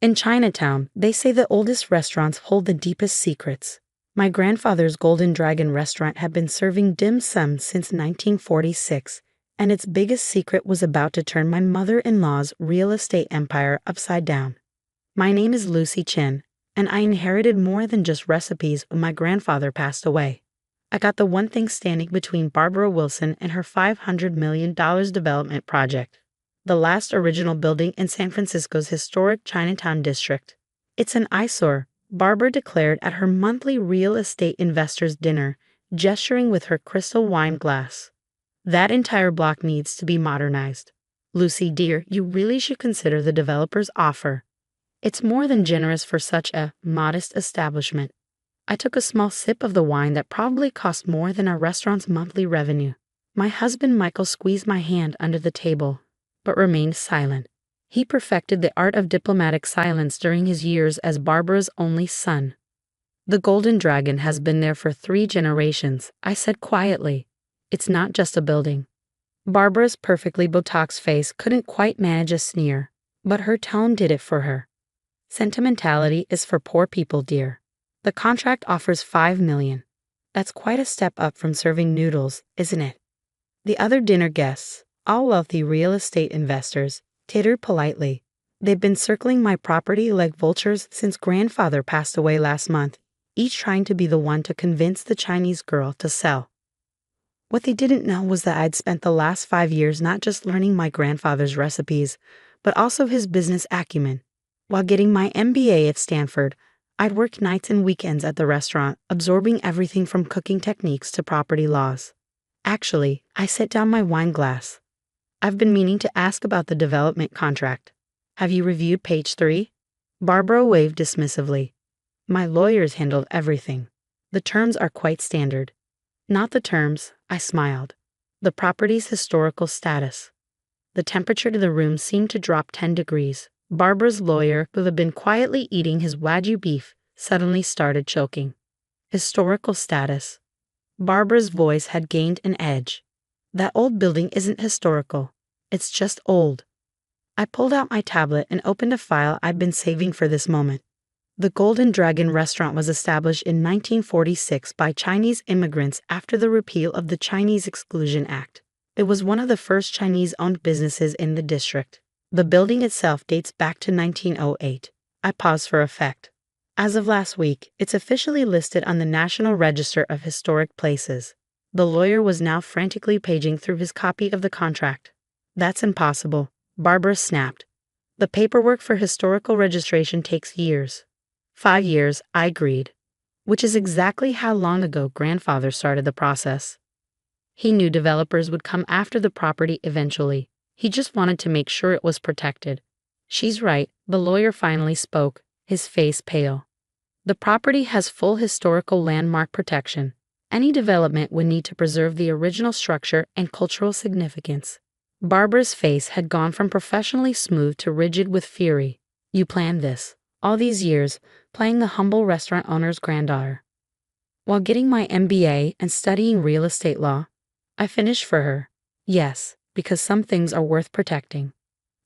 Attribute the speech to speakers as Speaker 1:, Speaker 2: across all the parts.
Speaker 1: In Chinatown, they say the oldest restaurants hold the deepest secrets. My grandfather's Golden Dragon restaurant had been serving dim sum since 1946, and its biggest secret was about to turn my mother-in-law's real estate empire upside down. My name is Lucy Chin, and I inherited more than just recipes when my grandfather passed away. I got the one thing standing between Barbara Wilson and her $500 million development project. The last original building in San Francisco's historic Chinatown district. It's an eyesore, Barbara declared at her monthly real estate investors' dinner, gesturing with her crystal wine glass. That entire block needs to be modernized. Lucy, dear, you really should consider the developer's offer. It's more than generous for such a modest establishment. I took a small sip of the wine that probably cost more than our restaurant's monthly revenue. My husband Michael squeezed my hand under the table, but remained silent. He perfected the art of diplomatic silence during his years as Barbara's only son. The Golden Dragon has been there for 3 generations, I said quietly. It's not just a building. Barbara's perfectly Botox face couldn't quite manage a sneer, but her tone did it for her. Sentimentality is for poor people, dear. The contract offers $5 million. That's quite a step up from serving noodles, isn't it? The other dinner guests, all wealthy real estate investors, tittered politely. They've been circling my property like vultures since grandfather passed away last month, each trying to be the one to convince the Chinese girl to sell. What they didn't know was that I'd spent the last 5 years not just learning my grandfather's recipes, but also his business acumen. While getting my MBA at Stanford, I'd work nights and weekends at the restaurant, absorbing everything from cooking techniques to property laws. Actually, I set down my wine glass. I've been meaning to ask about the development contract. Have you reviewed page 3? Barbara waved dismissively. My lawyers handled everything. The terms are quite standard. Not the terms, I smiled. The property's historical status. The temperature to the room seemed to drop 10 degrees. Barbara's lawyer, who had been quietly eating his Wagyu beef, suddenly started choking. Historical status. Barbara's voice had gained an edge. That old building isn't historical. It's just old. I pulled out my tablet and opened a file I'd been saving for this moment. The Golden Dragon restaurant was established in 1946 by Chinese immigrants after the repeal of the Chinese Exclusion Act. It was one of the first Chinese-owned businesses in the district. The building itself dates back to 1908. I paused for effect. As of last week, it's officially listed on the National Register of Historic Places. The lawyer was now frantically paging through his copy of the contract. That's impossible, Barbara snapped. The paperwork for historical registration takes years. 5 years, I agreed. Which is exactly how long ago grandfather started the process. He knew developers would come after the property eventually. He just wanted to make sure it was protected. She's right, the lawyer finally spoke, his face pale. The property has full historical landmark protection. Any development would need to preserve the original structure and cultural significance. Barbara's face had gone from professionally smooth to rigid with fury. You planned this, all these years, playing the humble restaurant owner's granddaughter. While getting my MBA and studying real estate law, I finished for her. Yes, because some things are worth protecting.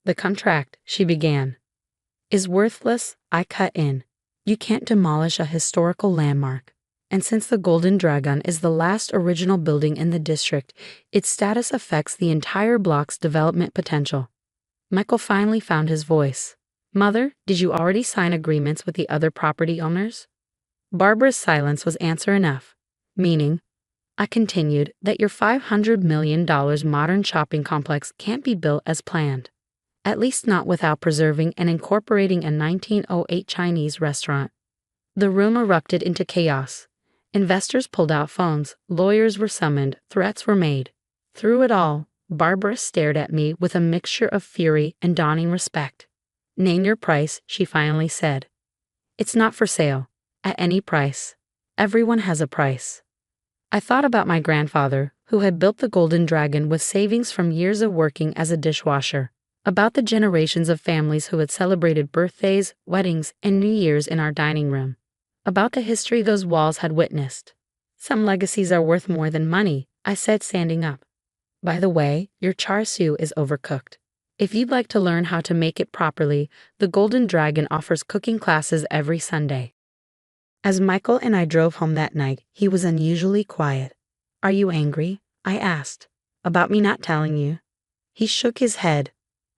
Speaker 1: The contract, she began, is worthless, I cut in. You can't demolish a historical landmark. And since the Golden Dragon is the last original building in the district, its status affects the entire block's development potential. Michael finally found his voice. Mother, did you already sign agreements with the other property owners? Barbara's silence was answer enough. Meaning, I continued, that your $500 million modern shopping complex can't be built as planned. At least not without preserving and incorporating a 1908 Chinese restaurant. The room erupted into chaos. Investors pulled out phones, lawyers were summoned, threats were made. Through it all, Barbara stared at me with a mixture of fury and dawning respect. Name your price, she finally said. It's not for sale. At any price. Everyone has a price. I thought about my grandfather, who had built the Golden Dragon with savings from years of working as a dishwasher. About the generations of families who had celebrated birthdays, weddings, and New Year's in our dining room. About the history those walls had witnessed. Some legacies are worth more than money, I said, standing up. By the way, your char siu is overcooked. If you'd like to learn how to make it properly, the Golden Dragon offers cooking classes every Sunday. As Michael and I drove home that night, he was unusually quiet. Are you angry? I asked. About me not telling you? He shook his head.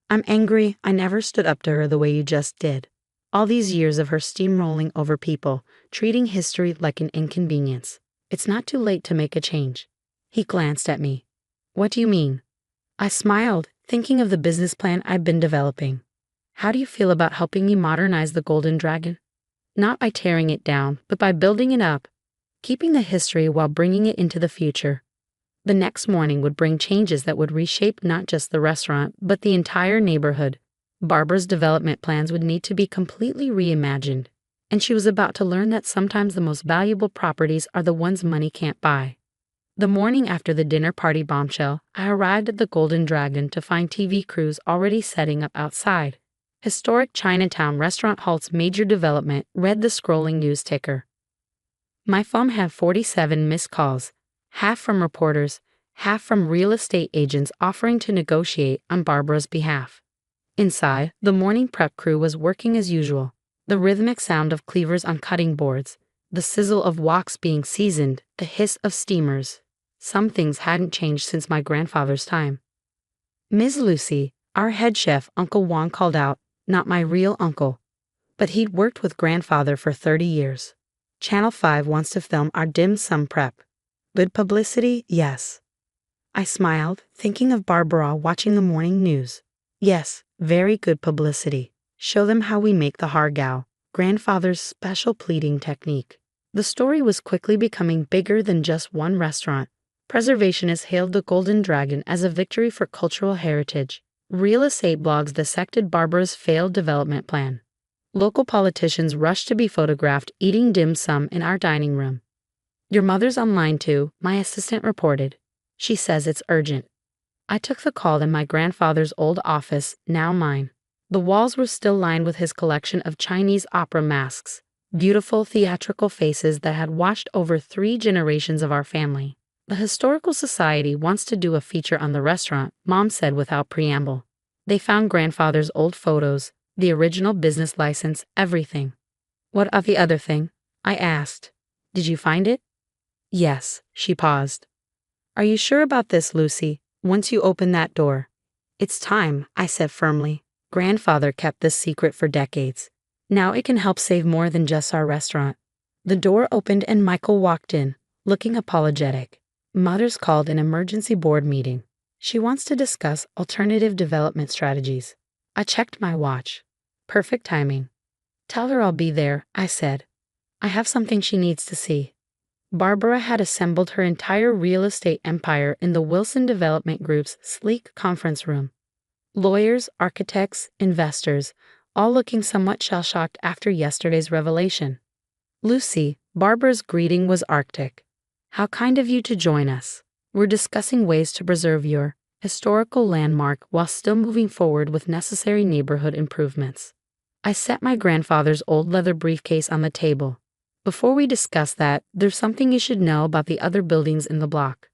Speaker 1: I'm angry I never stood up to her the way you just did. All these years of her steamrolling over people, treating history like an inconvenience. It's not too late to make a change. He glanced at me. What do you mean? I smiled, thinking of the business plan I've been developing. How do you feel about helping me modernize the Golden Dragon? Not by tearing it down, but by building it up, keeping the history while bringing it into the future. The next morning would bring changes that would reshape not just the restaurant, but the entire neighborhood. Barbara's development plans would need to be completely reimagined, and she was about to learn that sometimes the most valuable properties are the ones money can't buy. The morning after the dinner party bombshell, I arrived at the Golden Dragon to find TV crews already setting up outside. Historic Chinatown restaurant halts major development, read the scrolling news ticker. My phone had 47 missed calls, half from reporters, half from real estate agents offering to negotiate on Barbara's behalf. Inside, the morning prep crew was working as usual. The rhythmic sound of cleavers on cutting boards, the sizzle of woks being seasoned, the hiss of steamers. Some things hadn't changed since my grandfather's time. Ms. Lucy, our head chef, Uncle Juan called out, not my real uncle. But he'd worked with grandfather for 30 years. Channel 5 wants to film our dim sum prep. Good publicity? Yes. I smiled, thinking of Barbara watching the morning news. Yes, very good publicity. Show them how we make the hargao, grandfather's special pleating technique. The story was quickly becoming bigger than just one restaurant. Preservationists hailed the Golden Dragon as a victory for cultural heritage. Real estate blogs dissected Barbara's failed development plan. Local politicians rushed to be photographed eating dim sum in our dining room. Your mother's online too, my assistant reported. She says it's urgent. I took the call in my grandfather's old office, now mine. The walls were still lined with his collection of Chinese opera masks, beautiful theatrical faces that had watched over 3 generations of our family. The Historical Society wants to do a feature on the restaurant, Mom said without preamble. They found grandfather's old photos, the original business license, everything. What of the other thing? I asked. Did you find it? Yes, she paused. Are you sure about this, Lucy? Once you open that door. It's time, I said firmly. Grandfather kept this secret for decades. Now it can help save more than just our restaurant. The door opened and Michael walked in, looking apologetic. Mother's called an emergency board meeting. She wants to discuss alternative development strategies. I checked my watch. Perfect timing. Tell her I'll be there, I said. I have something she needs to see. Barbara had assembled her entire real estate empire in the Wilson Development Group's sleek conference room. Lawyers, architects, investors, all looking somewhat shell-shocked after yesterday's revelation. Lucy, Barbara's greeting was arctic. How kind of you to join us. We're discussing ways to preserve your historical landmark while still moving forward with necessary neighborhood improvements. I set my grandfather's old leather briefcase on the table. Before we discuss that, there's something you should know about the other buildings in the block.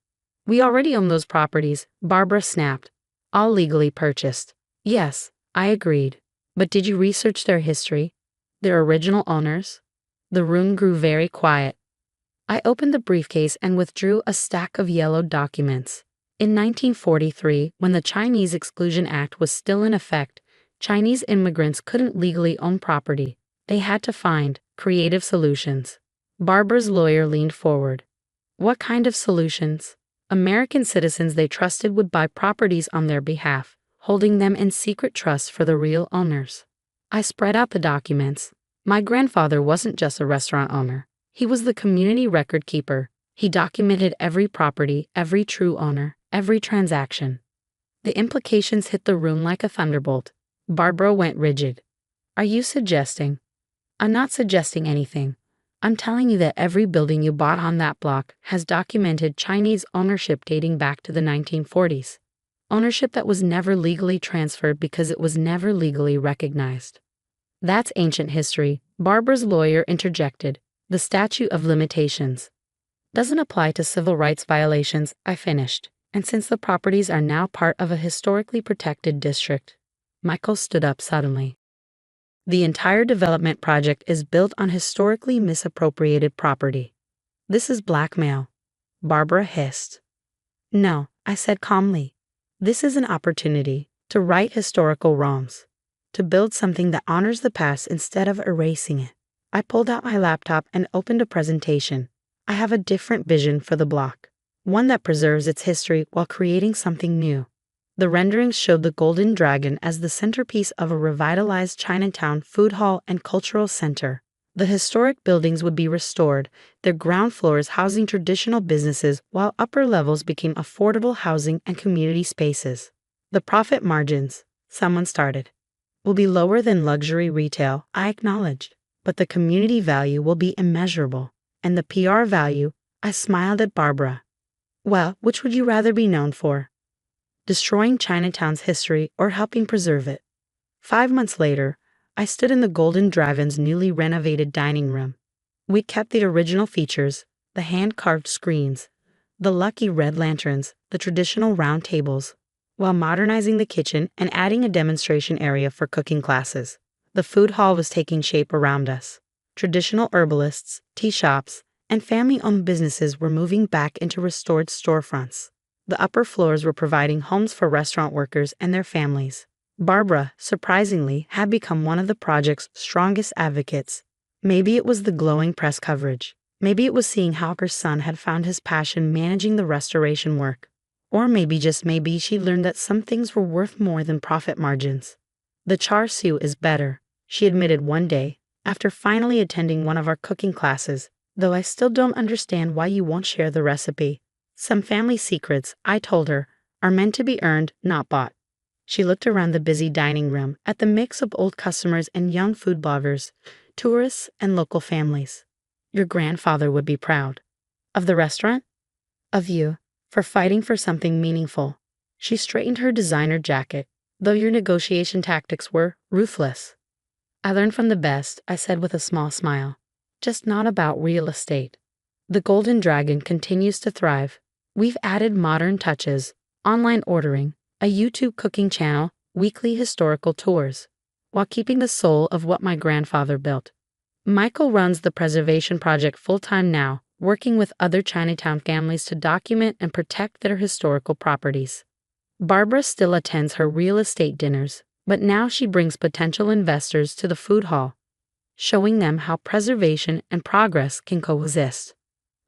Speaker 1: We already own those properties, Barbara snapped. All legally purchased. Yes, I agreed. But did you research their history? Their original owners? The room grew very quiet. I opened the briefcase and withdrew a stack of yellowed documents. In 1943, when the Chinese Exclusion Act was still in effect, Chinese immigrants couldn't legally own property. They had to find creative solutions. Barbara's lawyer leaned forward. What kind of solutions? American citizens they trusted would buy properties on their behalf, holding them in secret trust for the real owners. I spread out the documents. My grandfather wasn't just a restaurant owner. He was the community record keeper. He documented every property, every true owner, every transaction. The implications hit the room like a thunderbolt. Barbara went rigid. Are you suggesting? I'm not suggesting anything. I'm telling you that every building you bought on that block has documented Chinese ownership dating back to the 1940s. Ownership that was never legally transferred because it was never legally recognized. That's ancient history, Barbara's lawyer interjected. The statute of limitations doesn't apply to civil rights violations, I finished. And since the properties are now part of a historically protected district, Michael stood up suddenly. The entire development project is built on historically misappropriated property. This is blackmail, Barbara hissed. No, I said calmly. This is an opportunity to right historical wrongs, to build something that honors the past instead of erasing it. I pulled out my laptop and opened a presentation. I have a different vision for the block, one that preserves its history while creating something new. The renderings showed the Golden Dragon as the centerpiece of a revitalized Chinatown food hall and cultural center. The historic buildings would be restored, their ground floors housing traditional businesses while upper levels became affordable housing and community spaces. The profit margins, someone started, will be lower than luxury retail, I acknowledged, but the community value will be immeasurable. And the PR value, I smiled at Barbara. Well, which would you rather be known for? Destroying Chinatown's history or helping preserve it? 5 months later, I stood in the Golden Dragon's newly renovated dining room. We kept the original features, the hand-carved screens, the lucky red lanterns, the traditional round tables, while modernizing the kitchen and adding a demonstration area for cooking classes. The food hall was taking shape around us. Traditional herbalists, tea shops, and family-owned businesses were moving back into restored storefronts. The upper floors were providing homes for restaurant workers and their families. Barbara, surprisingly, had become one of the project's strongest advocates. Maybe it was the glowing press coverage. Maybe it was seeing how her son had found his passion managing the restoration work. Or maybe, just maybe, she learned that some things were worth more than profit margins. The char siu is better, she admitted one day, after finally attending one of our cooking classes, though I still don't understand why you won't share the recipe. Some family secrets, I told her, are meant to be earned, not bought. She looked around the busy dining room at the mix of old customers and young food bloggers, tourists, and local families. Your grandfather would be proud. Of the restaurant? Of you, for fighting for something meaningful. She straightened her designer jacket, though your negotiation tactics were ruthless. I learned from the best, I said with a small smile. Just not about real estate. The Golden Dragon continues to thrive. We've added modern touches, online ordering, a YouTube cooking channel, weekly historical tours, while keeping the soul of what my grandfather built. Michael runs the preservation project full-time now, working with other Chinatown families to document and protect their historical properties. Barbara still attends her real estate dinners, but now she brings potential investors to the food hall, showing them how preservation and progress can coexist.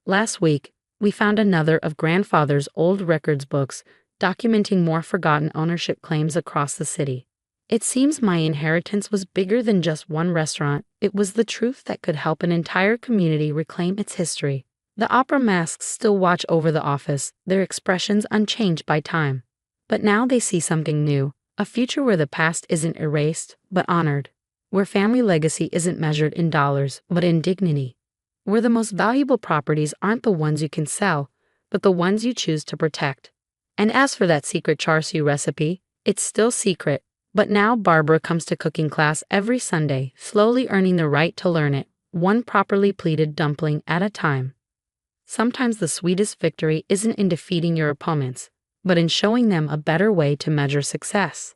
Speaker 1: Last week, we found another of grandfather's old records books documenting more forgotten ownership claims across the city. It seems my inheritance was bigger than just one restaurant. It was the truth that could help an entire community reclaim its history. The opera masks still watch over the office, their expressions unchanged by time. But now they see something new, a future where the past isn't erased, but honored, where family legacy isn't measured in dollars, but in dignity, where the most valuable properties aren't the ones you can sell, but the ones you choose to protect. And as for that secret char siu recipe, it's still secret, but now Barbara comes to cooking class every Sunday, slowly earning the right to learn it, one properly pleated dumpling at a time. Sometimes the sweetest victory isn't in defeating your opponents, but in showing them a better way to measure success.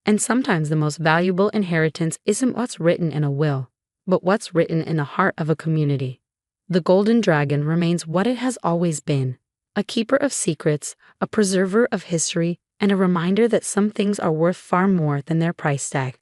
Speaker 1: And sometimes the most valuable inheritance isn't what's written in a will, but what's written in the heart of a community. The Golden Dragon remains what it has always been, a keeper of secrets, a preserver of history, and a reminder that some things are worth far more than their price tag.